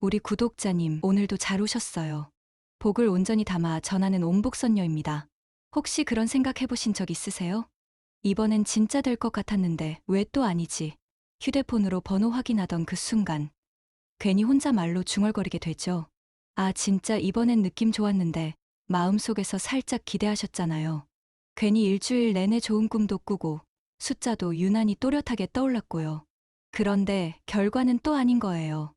우리 구독자님, 오늘도 잘 오셨어요. 복을 온전히 담아 전하는 온복선녀입니다. 혹시 그런 생각 해보신 적 있으세요? 이번엔 진짜 될 것 같았는데 왜 또 아니지? 휴대폰으로 번호 확인하던 그 순간 괜히 혼자 말로 중얼거리게 되죠. 아, 진짜 이번엔 느낌 좋았는데 마음속에서 살짝 기대하셨잖아요. 괜히 일주일 내내 좋은 꿈도 꾸고 숫자도 유난히 또렷하게 떠올랐고요. 그런데 결과는 또 아닌 거예요.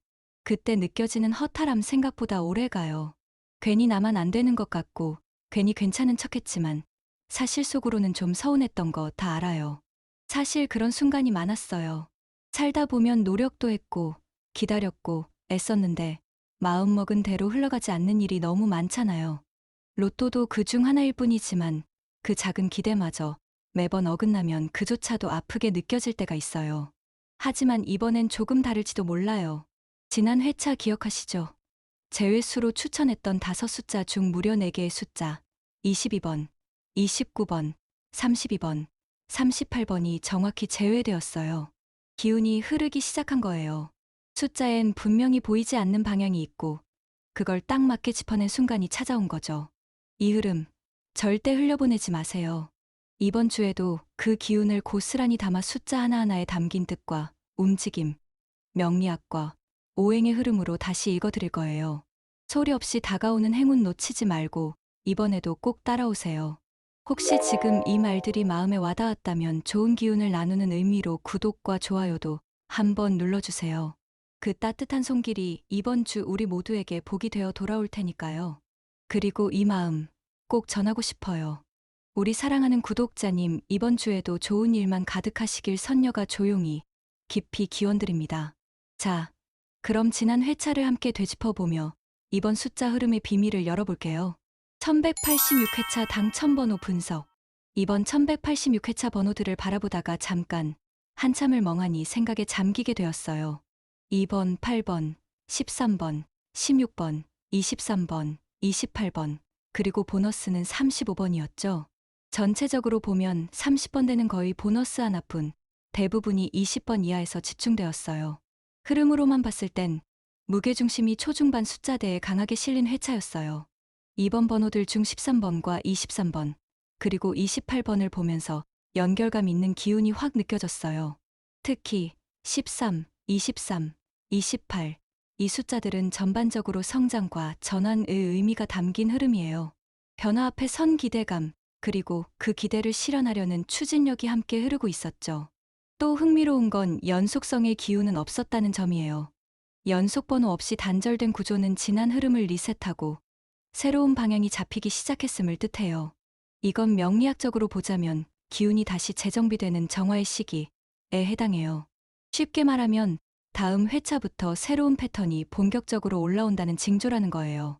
그때 느껴지는 허탈함 생각보다 오래가요. 괜히 나만 안 되는 것 같고 괜히 괜찮은 척했지만 사실 속으로는 좀 서운했던 거 다 알아요. 사실 그런 순간이 많았어요. 살다 보면 노력도 했고 기다렸고 애썼는데 마음먹은 대로 흘러가지 않는 일이 너무 많잖아요. 로또도 그 중 하나일 뿐이지만 그 작은 기대마저 매번 어긋나면 그조차도 아프게 느껴질 때가 있어요. 하지만 이번엔 조금 다를지도 몰라요. 지난 회차 기억하시죠? 제외수로 추천했던 5숫자 중 무려 4개의 숫자 22번, 29번, 32번, 38번이 정확히 제외되었어요. 기운이 흐르기 시작한 거예요. 숫자엔 분명히 보이지 않는 방향이 있고 그걸 딱 맞게 짚어낸 순간이 찾아온 거죠. 이 흐름 절대 흘려보내지 마세요. 이번 주에도 그 기운을 고스란히 담아 숫자 하나하나에 담긴 뜻과 움직임, 명리학과 오행의 흐름으로 다시 읽어드릴 거예요. 소리 없이 다가오는 행운 놓치지 말고 이번에도 꼭 따라오세요. 혹시 지금 이 말들이 마음에 와닿았다면 좋은 기운을 나누는 의미로 구독과 좋아요도 한번 눌러주세요. 그 따뜻한 손길이 이번 주 우리 모두에게 복이 되어 돌아올 테니까요. 그리고 이 마음 꼭 전하고 싶어요. 우리 사랑하는 구독자님, 이번 주에도 좋은 일만 가득하시길 선녀가 조용히 깊이 기원드립니다. 자, 그럼 지난 회차를 함께 되짚어보며 이번 숫자 흐름의 비밀을 열어볼게요. 1186회차 당첨번호 분석. 이번 1186회차 번호들을 바라보다가 잠깐 한참을 멍하니 생각에 잠기게 되었어요. 2번, 8번, 13번, 16번, 23번, 28번, 그리고 보너스는 35번이었죠. 전체적으로 보면 30번대는 거의 보너스 하나뿐, 대부분이 20번 이하에서 집중되었어요. 흐름으로만 봤을 땐 무게중심이 초중반 숫자대에 강하게 실린 회차였어요. 2번 번호들 중 13번과 23번, 그리고 28번을 보면서 연결감 있는 기운이 확 느껴졌어요. 특히 13, 23, 28, 이 숫자들은 전반적으로 성장과 전환의 의미가 담긴 흐름이에요. 변화 앞에 선 기대감, 그리고 그 기대를 실현하려는 추진력이 함께 흐르고 있었죠. 또 흥미로운 건 연속성의 기운은 없었다는 점이에요. 연속 번호 없이 단절된 구조는 지난 흐름을 리셋하고 새로운 방향이 잡히기 시작했음을 뜻해요. 이건 명리학적으로 보자면 기운이 다시 재정비되는 정화의 시기에 해당해요. 쉽게 말하면 다음 회차부터 새로운 패턴이 본격적으로 올라온다는 징조라는 거예요.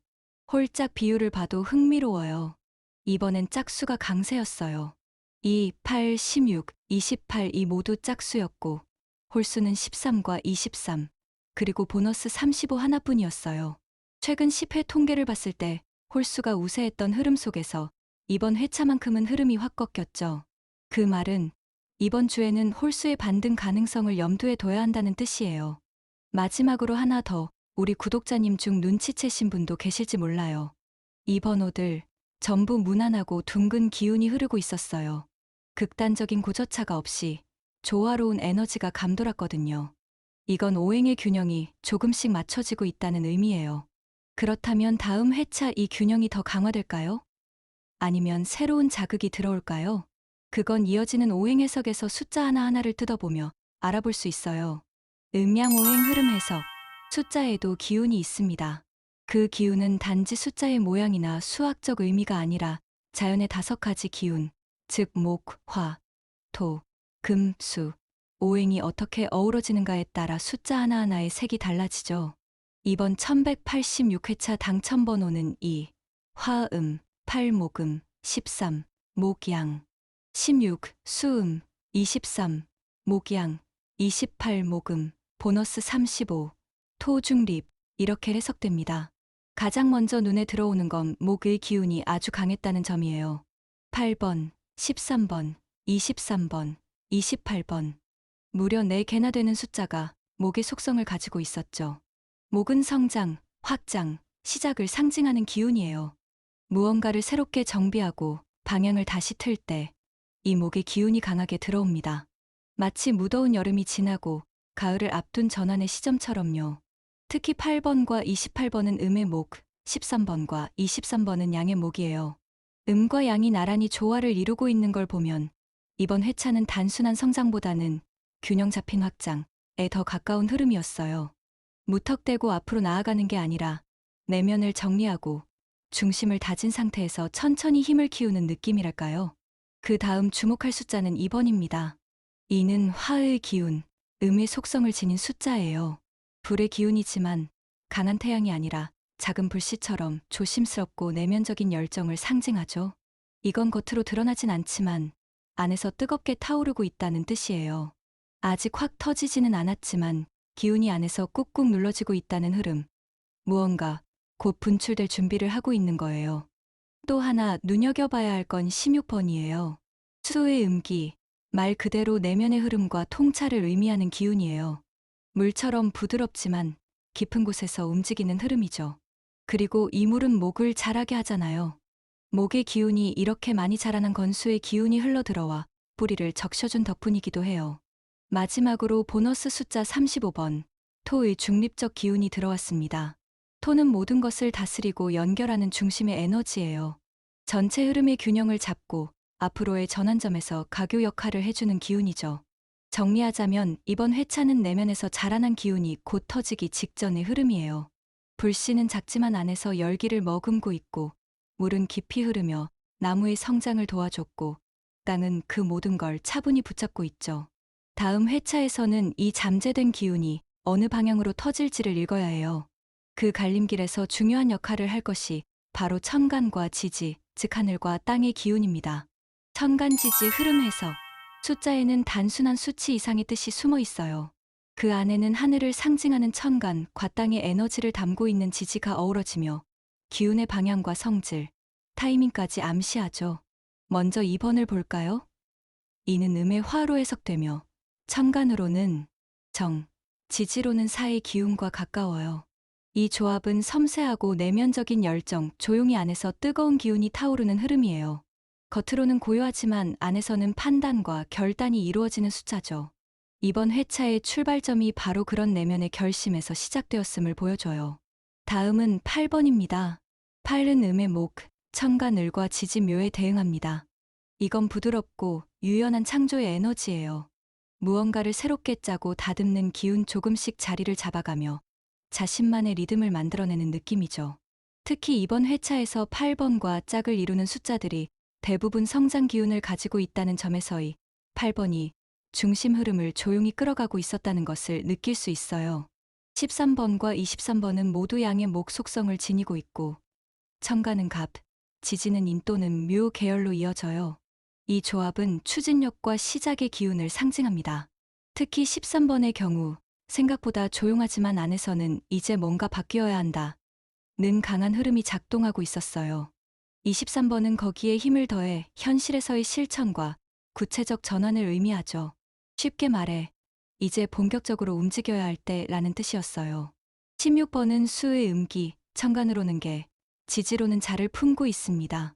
홀짝 비율을 봐도 흥미로워요. 이번엔 짝수가 강세였어요. 2, 8, 16, 28 이 모두 짝수였고 홀수는 13과 23, 그리고 보너스 35 하나뿐이었어요. 최근 10회 통계를 봤을 때 홀수가 우세했던 흐름 속에서 이번 회차만큼은 흐름이 확 꺾였죠. 그 말은 이번 주에는 홀수의 반등 가능성을 염두에 둬야 한다는 뜻이에요. 마지막으로 하나 더, 우리 구독자님 중 눈치채신 분도 계실지 몰라요. 이 번호들 전부 무난하고 둥근 기운이 흐르고 있었어요. 극단적인 고저차가 없이 조화로운 에너지가 감돌았거든요. 이건 오행의 균형이 조금씩 맞춰지고 있다는 의미예요. 그렇다면 다음 회차 이 균형이 더 강화될까요? 아니면 새로운 자극이 들어올까요? 그건 이어지는 오행 해석에서 숫자 하나하나를 뜯어보며 알아볼 수 있어요. 음양오행 흐름 해석. 숫자에도 기운이 있습니다. 그 기운은 단지 숫자의 모양이나 수학적 의미가 아니라 자연의 5가지 기운, 즉 목, 화, 토, 금, 수, 오행이 어떻게 어우러지는가에 따라 숫자 하나하나의 색이 달라지죠. 이번 1186회차 당첨번호는 2, 화음, 8, 목음, 13, 목양, 16, 수음, 23, 목양, 28, 목음, 보너스 35, 토중립, 이렇게 해석됩니다. 가장 먼저 눈에 들어오는 건 목의 기운이 아주 강했다는 점이에요. 8번, 13번, 23번, 28번. 무려 4개나 되는 숫자가 목의 속성을 가지고 있었죠. 목은 성장, 확장, 시작을 상징하는 기운이에요. 무언가를 새롭게 정비하고 방향을 다시 틀 때 이 목의 기운이 강하게 들어옵니다. 마치 무더운 여름이 지나고 가을을 앞둔 전환의 시점처럼요. 특히 8번과 28번은 음의 목, 13번과 23번은 양의 목이에요. 음과 양이 나란히 조화를 이루고 있는 걸 보면 이번 회차는 단순한 성장보다는 균형 잡힌 확장에 더 가까운 흐름이었어요. 무턱대고 앞으로 나아가는 게 아니라 내면을 정리하고 중심을 다진 상태에서 천천히 힘을 키우는 느낌이랄까요. 그 다음 주목할 숫자는 2번입니다. 2는 화의 기운, 음의 속성을 지닌 숫자예요. 불의 기운이지만 강한 태양이 아니라 작은 불씨처럼 조심스럽고 내면적인 열정을 상징하죠. 이건 겉으로 드러나진 않지만 안에서 뜨겁게 타오르고 있다는 뜻이에요. 아직 확 터지지는 않았지만 기운이 안에서 꾹꾹 눌러지고 있다는 흐름. 무언가 곧 분출될 준비를 하고 있는 거예요. 또 하나 눈여겨봐야 할 건 16번이에요. 수의 음기, 말 그대로 내면의 흐름과 통찰을 의미하는 기운이에요. 물처럼 부드럽지만 깊은 곳에서 움직이는 흐름이죠. 그리고 이 물은 목을 자라게 하잖아요. 목의 기운이 이렇게 많이 자라난 건수의 기운이 흘러들어와 뿌리를 적셔준 덕분이기도 해요. 마지막으로 보너스 숫자 35번, 토의 중립적 기운이 들어왔습니다. 토는 모든 것을 다스리고 연결하는 중심의 에너지예요. 전체 흐름의 균형을 잡고 앞으로의 전환점에서 가교 역할을 해주는 기운이죠. 정리하자면 이번 회차는 내면에서 자라난 기운이 곧 터지기 직전의 흐름이에요. 불씨는 작지만 안에서 열기를 머금고 있고, 물은 깊이 흐르며 나무의 성장을 도와줬고, 땅은 그 모든 걸 차분히 붙잡고 있죠. 다음 회차에서는 이 잠재된 기운이 어느 방향으로 터질지를 읽어야 해요. 그 갈림길에서 중요한 역할을 할 것이 바로 천간과 지지, 즉 하늘과 땅의 기운입니다. 천간지지 흐름 해석. 숫자에는 단순한 수치 이상의 뜻이 숨어 있어요. 그 안에는 하늘을 상징하는 천간과 땅의 에너지를 담고 있는 지지가 어우러지며 기운의 방향과 성질, 타이밍까지 암시하죠. 먼저 2번을 볼까요? 이는 음의 화로 해석되며 천간으로는 정, 지지로는 사의 기운과 가까워요. 이 조합은 섬세하고 내면적인 열정, 조용히 안에서 뜨거운 기운이 타오르는 흐름이에요. 겉으로는 고요하지만 안에서는 판단과 결단이 이루어지는 숫자죠. 이번 회차의 출발점이 바로 그런 내면의 결심에서 시작되었음을 보여줘요. 다음은 8번입니다. 8은 음의 목, 천간을과 지지묘에 대응합니다. 이건 부드럽고 유연한 창조의 에너지예요. 무언가를 새롭게 짜고 다듬는 기운 조금씩 자리를 잡아가며 자신만의 리듬을 만들어내는 느낌이죠. 특히 이번 회차에서 8번과 짝을 이루는 숫자들이 대부분 성장 기운을 가지고 있다는 점에서의 8번이 중심 흐름을 조용히 끌어가고 있었다는 것을 느낄 수 있어요. 13번과 23번은 모두 양의 목 속성을 지니고 있고 천간은 갑, 지지는 인 또는 묘 계열로 이어져요. 이 조합은 추진력과 시작의 기운을 상징합니다. 특히 13번의 경우 생각보다 조용하지만 안에서는 이제 뭔가 바뀌어야 한다 는 강한 흐름이 작동하고 있었어요. 23번은 거기에 힘을 더해 현실에서의 실천과 구체적 전환을 의미하죠. 쉽게 말해 이제 본격적으로 움직여야 할 때라는 뜻이었어요. 16번은 수의 음기, 천간으로는 개, 지지로는 자를 품고 있습니다.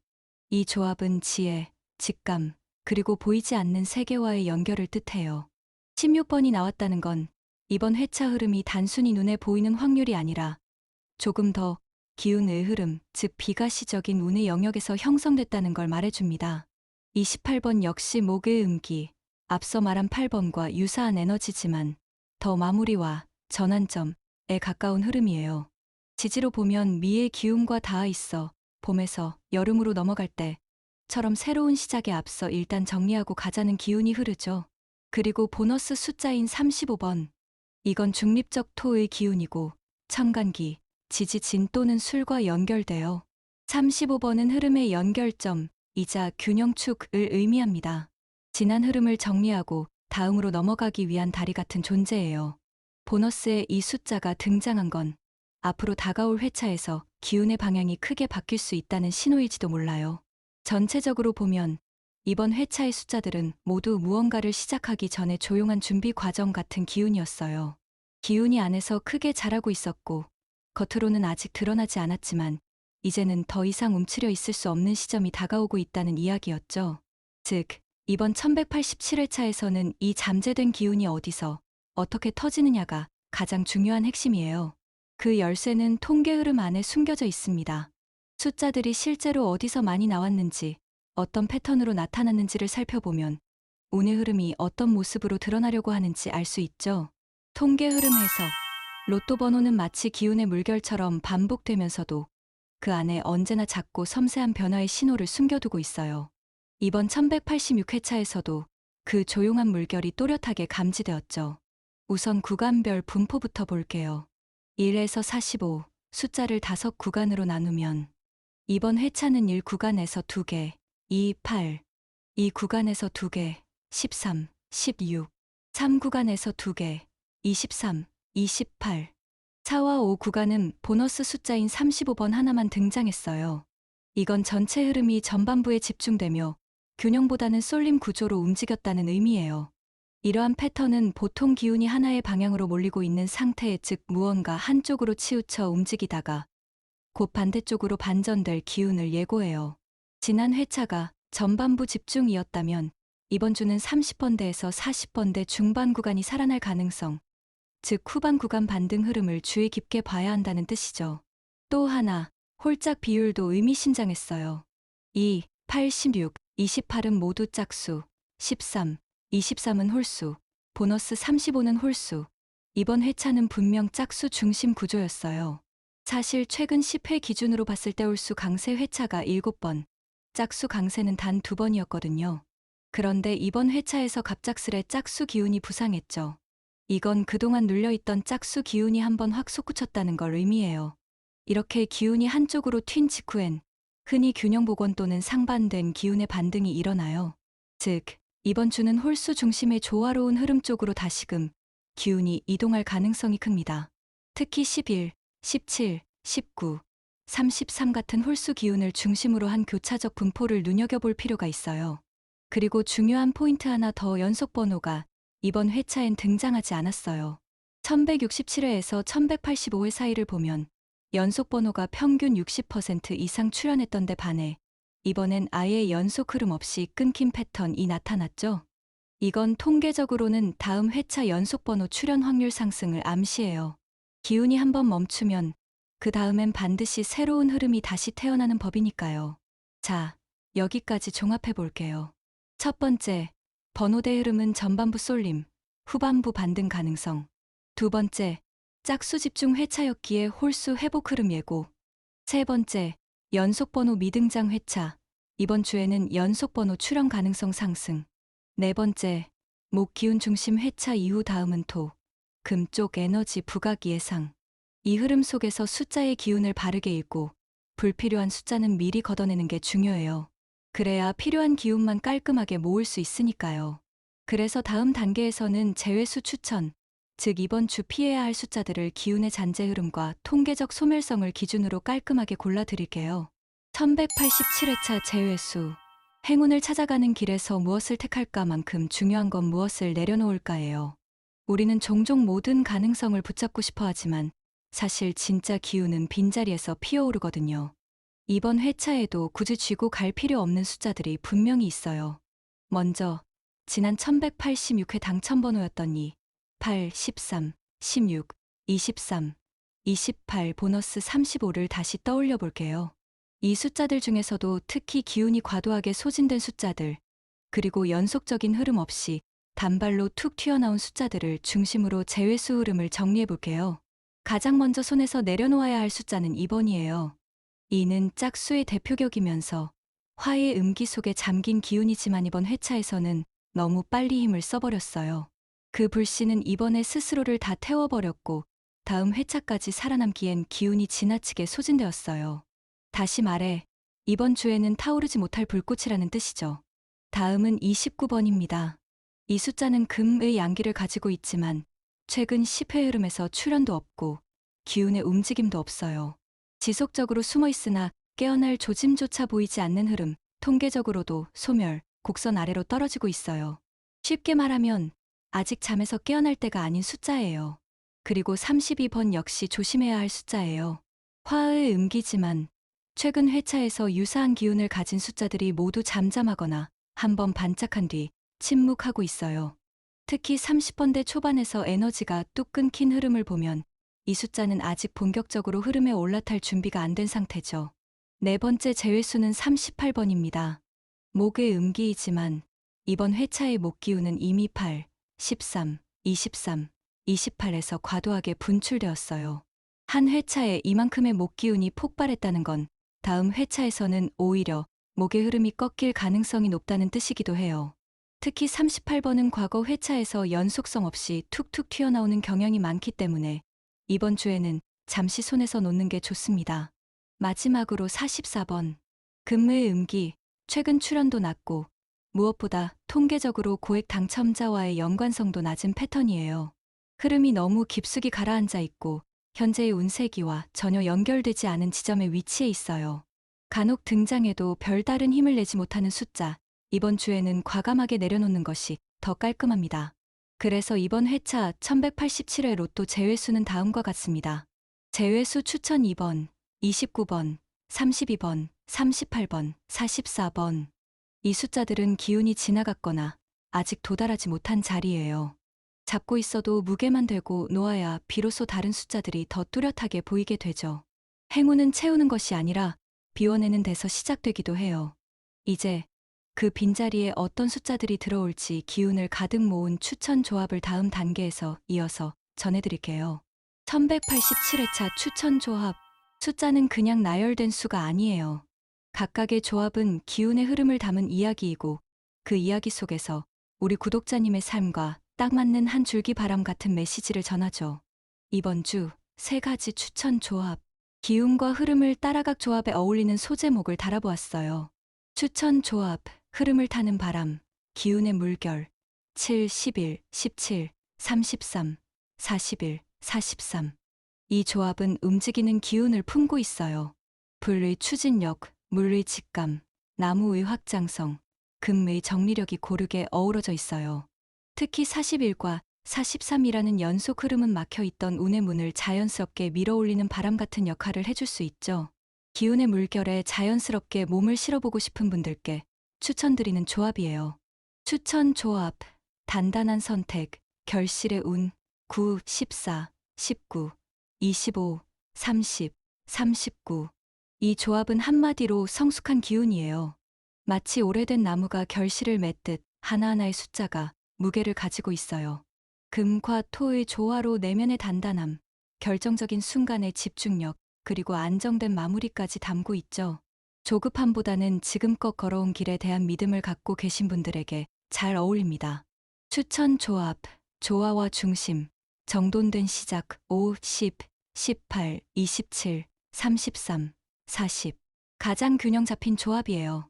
이 조합은 지혜, 직감, 그리고 보이지 않는 세계와의 연결을 뜻해요. 16번이 나왔다는 건 이번 회차 흐름이 단순히 눈에 보이는 확률이 아니라 조금 더 기운의 흐름, 즉 비가시적인 운의 영역에서 형성됐다는 걸 말해줍니다. 28번 역시 목의 음기, 앞서 말한 8번과 유사한 에너지지만 더 마무리와 전환점에 가까운 흐름이에요. 지지로 보면 미의 기운과 닿아 있어 봄에서 여름으로 넘어갈 때처럼 새로운 시작에 앞서 일단 정리하고 가자는 기운이 흐르죠. 그리고 보너스 숫자인 35번. 이건 중립적 토의 기운이고 천간기, 지지 진 또는 술과 연결되어 35번은 흐름의 연결점이자 균형축을 의미합니다. 지난 흐름을 정리하고 다음으로 넘어가기 위한 다리 같은 존재예요. 보너스에 이 숫자가 등장한 건 앞으로 다가올 회차에서 기운의 방향이 크게 바뀔 수 있다는 신호일지도 몰라요. 전체적으로 보면 이번 회차의 숫자들은 모두 무언가를 시작하기 전에 조용한 준비 과정 같은 기운이었어요. 기운이 안에서 크게 자라고 있었고 겉으로는 아직 드러나지 않았지만 이제는 더 이상 움츠려 있을 수 없는 시점이 다가오고 있다는 이야기였죠. 즉, 이번 1187회차에서는 이 잠재된 기운이 어디서 어떻게 터지느냐가 가장 중요한 핵심이에요. 그 열쇠는 통계 흐름 안에 숨겨져 있습니다. 숫자들이 실제로 어디서 많이 나왔는지, 어떤 패턴으로 나타났는지를 살펴보면 운의 흐름이 어떤 모습으로 드러나려고 하는지 알 수 있죠. 통계 흐름 해석. 로또 번호는 마치 기운의 물결처럼 반복되면서도 그 안에 언제나 작고 섬세한 변화의 신호를 숨겨두고 있어요. 이번 1186회차에서도 그 조용한 물결이 또렷하게 감지되었죠. 우선 구간별 분포부터 볼게요. 1에서 45, 숫자를 5구간으로 나누면 이번 회차는 1구간에서 2개, 2, 8, 2구간에서 2개, 13, 16, 3구간에서 2개, 23, 28, 4와 5구간은 보너스 숫자인 35번 하나만 등장했어요. 이건 전체 흐름이 전반부에 집중되며 균형보다는 쏠림 구조로 움직였다는 의미예요. 이러한 패턴은 보통 기운이 하나의 방향으로 몰리고 있는 상태, 즉 무언가 한쪽으로 치우쳐 움직이다가 곧 반대쪽으로 반전될 기운을 예고해요. 지난 회차가 전반부 집중이었다면 이번 주는 30번대에서 40번대 중반 구간이 살아날 가능성, 즉 후반 구간 반등 흐름을 주의 깊게 봐야 한다는 뜻이죠. 또 하나, 홀짝 비율도 의미심장했어요. 2, 8, 16, 28은 모두 짝수, 13, 23은 홀수, 보너스 35는 홀수. 이번 회차는 분명 짝수 중심 구조였어요. 사실 최근 10회 기준으로 봤을 때 홀수 강세 회차가 7번, 짝수 강세는 단 2번이었거든요. 그런데 이번 회차에서 갑작스레 짝수 기운이 부상했죠. 이건 그동안 눌려있던 짝수 기운이 한번 확 솟구쳤다는 걸 의미해요. 이렇게 기운이 한쪽으로 튄 직후엔 흔히 균형 복원 또는 상반된 기운의 반등이 일어나요. 즉, 이번 주는 홀수 중심의 조화로운 흐름 쪽으로 다시금 기운이 이동할 가능성이 큽니다. 특히 11, 17, 19, 33 같은 홀수 기운을 중심으로 한 교차적 분포를 눈여겨볼 필요가 있어요. 그리고 중요한 포인트 하나 더, 연속 번호가 이번 회차엔 등장하지 않았어요. 1167회에서 1185회 사이를 보면 연속 번호가 평균 60% 이상 출현했던 데 반해 이번엔 아예 연속 흐름 없이 끊긴 패턴이 나타났죠. 이건 통계적으로는 다음 회차 연속 번호 출현 확률 상승을 암시해요. 기운이 한번 멈추면 그 다음엔 반드시 새로운 흐름이 다시 태어나는 법이니까요. 자, 여기까지 종합해 볼게요. 첫 번째, 번호대 흐름은 전반부 쏠림, 후반부 반등 가능성. 두 번째, 짝수 집중 회차였기에 홀수 회복 흐름 예고. 세 번째, 연속 번호 미등장 회차. 이번 주에는 연속 번호 출현 가능성 상승. 네 번째, 목 기운 중심 회차 이후 다음은 토, 금 쪽 에너지 부각 예상. 이 흐름 속에서 숫자의 기운을 바르게 읽고 불필요한 숫자는 미리 걷어내는 게 중요해요. 그래야 필요한 기운만 깔끔하게 모을 수 있으니까요. 그래서 다음 단계에서는 제외수 추천, 즉 이번 주 피해야 할 숫자들을 기운의 잔재 흐름과 통계적 소멸성을 기준으로 깔끔하게 골라드릴게요. 1187회차 제외수. 행운을 찾아가는 길에서 무엇을 택할까만큼 중요한 건 무엇을 내려놓을까예요. 우리는 종종 모든 가능성을 붙잡고 싶어 하지만 사실 진짜 기운은 빈자리에서 피어오르거든요. 이번 회차에도 굳이 쥐고 갈 필요 없는 숫자들이 분명히 있어요. 먼저 지난 1186회 당첨번호였던 2, 8, 13, 16, 23, 28 보너스 35를 다시 떠올려 볼게요. 이 숫자들 중에서도 특히 기운이 과도하게 소진된 숫자들, 그리고 연속적인 흐름 없이 단발로 툭 튀어나온 숫자들을 중심으로 제외수 흐름을 정리해 볼게요. 가장 먼저 손에서 내려놓아야 할 숫자는 2번이에요. 2는 짝수의 대표격이면서 화의 음기 속에 잠긴 기운이지만 이번 회차에서는 너무 빨리 힘을 써버렸어요. 그 불씨는 이번에 스스로를 다 태워버렸고 다음 회차까지 살아남기엔 기운이 지나치게 소진되었어요. 다시 말해 이번 주에는 타오르지 못할 불꽃이라는 뜻이죠. 다음은 29번입니다. 이 숫자는 금의 양기를 가지고 있지만 최근 10회 흐름에서 출현도 없고 기운의 움직임도 없어요. 지속적으로 숨어있으나 깨어날 조짐조차 보이지 않는 흐름, 통계적으로도 소멸, 곡선 아래로 떨어지고 있어요. 쉽게 말하면 아직 잠에서 깨어날 때가 아닌 숫자예요. 그리고 32번 역시 조심해야 할 숫자예요. 화의 음기지만 최근 회차에서 유사한 기운을 가진 숫자들이 모두 잠잠하거나 한번 반짝한 뒤 침묵하고 있어요. 특히 30번대 초반에서 에너지가 뚝 끊긴 흐름을 보면 이 숫자는 아직 본격적으로 흐름에 올라탈 준비가 안 된 상태죠. 네 번째 제외수는 38번입니다. 목의 음기이지만 이번 회차의 목 기운은 이미 8, 13, 23, 28에서 과도하게 분출되었어요. 한 회차에 이만큼의 목 기운이 폭발했다는 건 다음 회차에서는 오히려 목의 흐름이 꺾일 가능성이 높다는 뜻이기도 해요. 특히 38번은 과거 회차에서 연속성 없이 툭툭 튀어나오는 경향이 많기 때문에 이번 주에는 잠시 손에서 놓는 게 좋습니다. 마지막으로 44번. 금의 음기, 최근 출현도 낮고 무엇보다 통계적으로 고액 당첨자와의 연관성도 낮은 패턴이에요. 흐름이 너무 깊숙이 가라앉아 있고 현재의 운세기와 전혀 연결되지 않은 지점에 위치해 있어요. 간혹 등장해도 별다른 힘을 내지 못하는 숫자, 이번 주에는 과감하게 내려놓는 것이 더 깔끔합니다. 그래서 이번 회차 1187회 로또 제외수는 다음과 같습니다. 제외수 추천 2번, 29번, 32번, 38번, 44번. 이 숫자들은 기운이 지나갔거나 아직 도달하지 못한 자리예요. 잡고 있어도 무게만 되고 놓아야 비로소 다른 숫자들이 더 뚜렷하게 보이게 되죠. 행운은 채우는 것이 아니라 비워내는 데서 시작되기도 해요. 이제 그 빈자리에 어떤 숫자들이 들어올지 기운을 가득 모은 추천 조합을 다음 단계에서 이어서 전해드릴게요. 1187회차 추천 조합. 숫자는 그냥 나열된 수가 아니에요. 각각의 조합은 기운의 흐름을 담은 이야기이고 그 이야기 속에서 우리 구독자님의 삶과 딱 맞는 한 줄기 바람 같은 메시지를 전하죠. 이번 주 3가지 추천 조합. 기운과 흐름을 따라각 조합에 어울리는 소제목을 달아보았어요. 추천 조합, 흐름을 타는 바람, 기운의 물결, 7, 11, 17, 33, 41, 43. 이 조합은 움직이는 기운을 품고 있어요. 불의 추진력, 물의 직감, 나무의 확장성, 금의 정리력이 고르게 어우러져 있어요. 특히 41과 43이라는 연속 흐름은 막혀있던 운의 문을 자연스럽게 밀어올리는 바람 같은 역할을 해줄 수 있죠. 기운의 물결에 자연스럽게 몸을 실어보고 싶은 분들께 추천드리는 조합이에요. 추천 조합, 단단한 선택, 결실의 운, 9, 14, 19, 25, 30, 39. 이 조합은 한마디로 성숙한 기운이에요. 마치 오래된 나무가 결실을 맺듯 하나하나의 숫자가 무게를 가지고 있어요. 금과 토의 조화로 내면의 단단함, 결정적인 순간의 집중력, 그리고 안정된 마무리까지 담고 있죠. 조급함보다는 지금껏 걸어온 길에 대한 믿음을 갖고 계신 분들에게 잘 어울립니다. 추천 조합, 조화와 중심, 정돈된 시작 5, 10, 18, 27, 33, 40. 가장 균형 잡힌 조합이에요.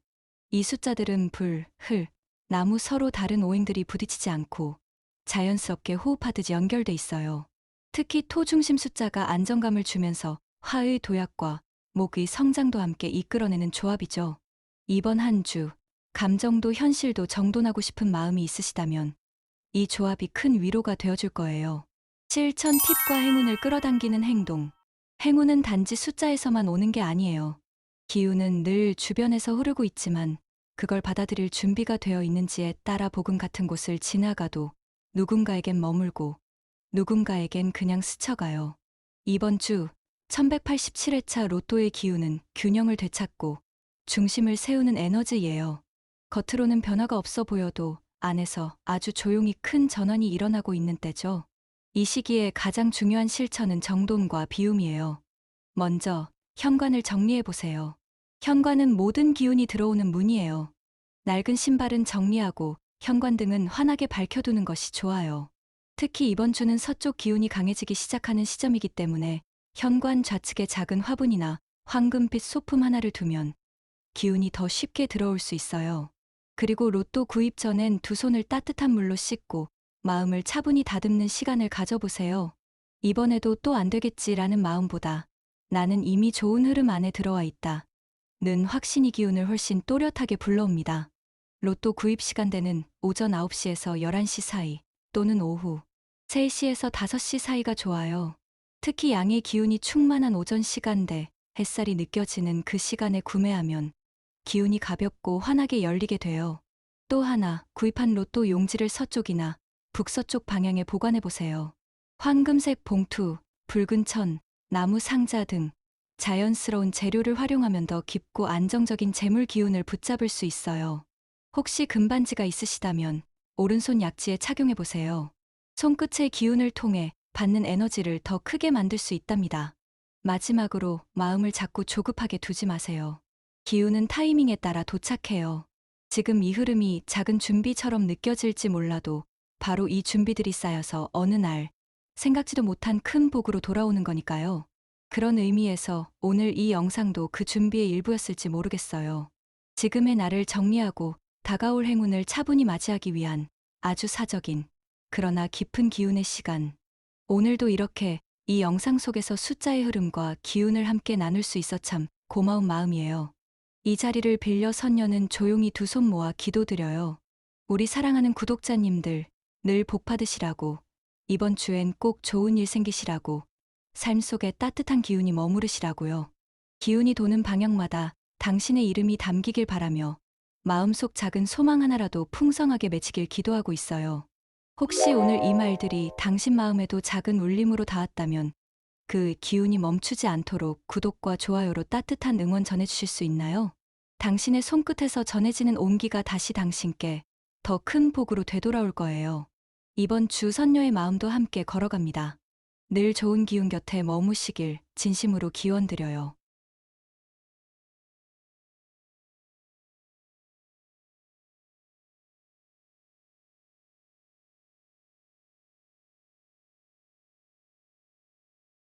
이 숫자들은 불, 흙, 나무 서로 다른 오행들이 부딪히지 않고 자연스럽게 호흡하듯 연결돼 있어요. 특히 토 중심 숫자가 안정감을 주면서 화의 도약과 목의 성장도 함께 이끌어내는 조합이죠. 이번 한 주, 감정도 현실도 정돈하고 싶은 마음이 있으시다면 이 조합이 큰 위로가 되어줄 거예요. 실천 팁과 행운을 끌어당기는 행동. 행운은 단지 숫자에서만 오는 게 아니에요. 기운은 늘 주변에서 흐르고 있지만 그걸 받아들일 준비가 되어 있는지에 따라 복음 같은 곳을 지나가도 누군가에겐 머물고 누군가에겐 그냥 스쳐가요. 이번 주 1187회차 로또의 기운은 균형을 되찾고 중심을 세우는 에너지예요. 겉으로는 변화가 없어 보여도 안에서 아주 조용히 큰 전환이 일어나고 있는 때죠. 이 시기에 가장 중요한 실천은 정돈과 비움이에요. 먼저 현관을 정리해 보세요. 현관은 모든 기운이 들어오는 문이에요. 낡은 신발은 정리하고 현관등은 환하게 밝혀두는 것이 좋아요. 특히 이번 주는 서쪽 기운이 강해지기 시작하는 시점이기 때문에 현관 좌측에 작은 화분이나 황금빛 소품 하나를 두면 기운이 더 쉽게 들어올 수 있어요. 그리고 로또 구입 전엔 두 손을 따뜻한 물로 씻고 마음을 차분히 다듬는 시간을 가져보세요. 이번에도 또 안 되겠지라는 마음보다 나는 이미 좋은 흐름 안에 들어와 있다. 는 확신이 기운을 훨씬 또렷하게 불러옵니다. 로또 구입 시간대는 오전 9시에서 11시 사이 또는 오후 3시에서 5시 사이가 좋아요. 특히 양의 기운이 충만한 오전 시간대, 햇살이 느껴지는 그 시간에 구매하면 기운이 가볍고 환하게 열리게 돼요. 또 하나, 구입한 로또 용지를 서쪽이나 북서쪽 방향에 보관해 보세요. 황금색 봉투, 붉은 천, 나무 상자 등 자연스러운 재료를 활용하면 더 깊고 안정적인 재물 기운을 붙잡을 수 있어요. 혹시 금반지가 있으시다면 오른손 약지에 착용해 보세요. 손끝의 기운을 통해 받는 에너지를 더 크게 만들 수 있답니다. 마지막으로 마음을 자꾸 조급하게 두지 마세요. 기운은 타이밍에 따라 도착해요. 지금 이 흐름이 작은 준비처럼 느껴질지 몰라도 바로 이 준비들이 쌓여서 어느 날 생각지도 못한 큰 복으로 돌아오는 거니까요. 그런 의미에서 오늘 이 영상도 그 준비의 일부였을지 모르겠어요. 지금의 나를 정리하고 다가올 행운을 차분히 맞이하기 위한 아주 사적인 그러나 깊은 기운의 시간. 오늘도 이렇게 이 영상 속에서 숫자의 흐름과 기운을 함께 나눌 수 있어 참 고마운 마음이에요. 이 자리를 빌려 선녀는 조용히 두 손 모아 기도드려요. 우리 사랑하는 구독자님들, 늘 복 받으시라고, 이번 주엔 꼭 좋은 일 생기시라고, 삶 속에 따뜻한 기운이 머무르시라고요. 기운이 도는 방향마다 당신의 이름이 담기길 바라며 마음속 작은 소망 하나라도 풍성하게 맺히길 기도하고 있어요. 혹시 오늘 이 말들이 당신 마음에도 작은 울림으로 닿았다면 그 기운이 멈추지 않도록 구독과 좋아요로 따뜻한 응원 전해주실 수 있나요? 당신의 손끝에서 전해지는 온기가 다시 당신께 더 큰 복으로 되돌아올 거예요. 이번 주 선녀의 마음도 함께 걸어갑니다. 늘 좋은 기운 곁에 머무시길 진심으로 기원드려요.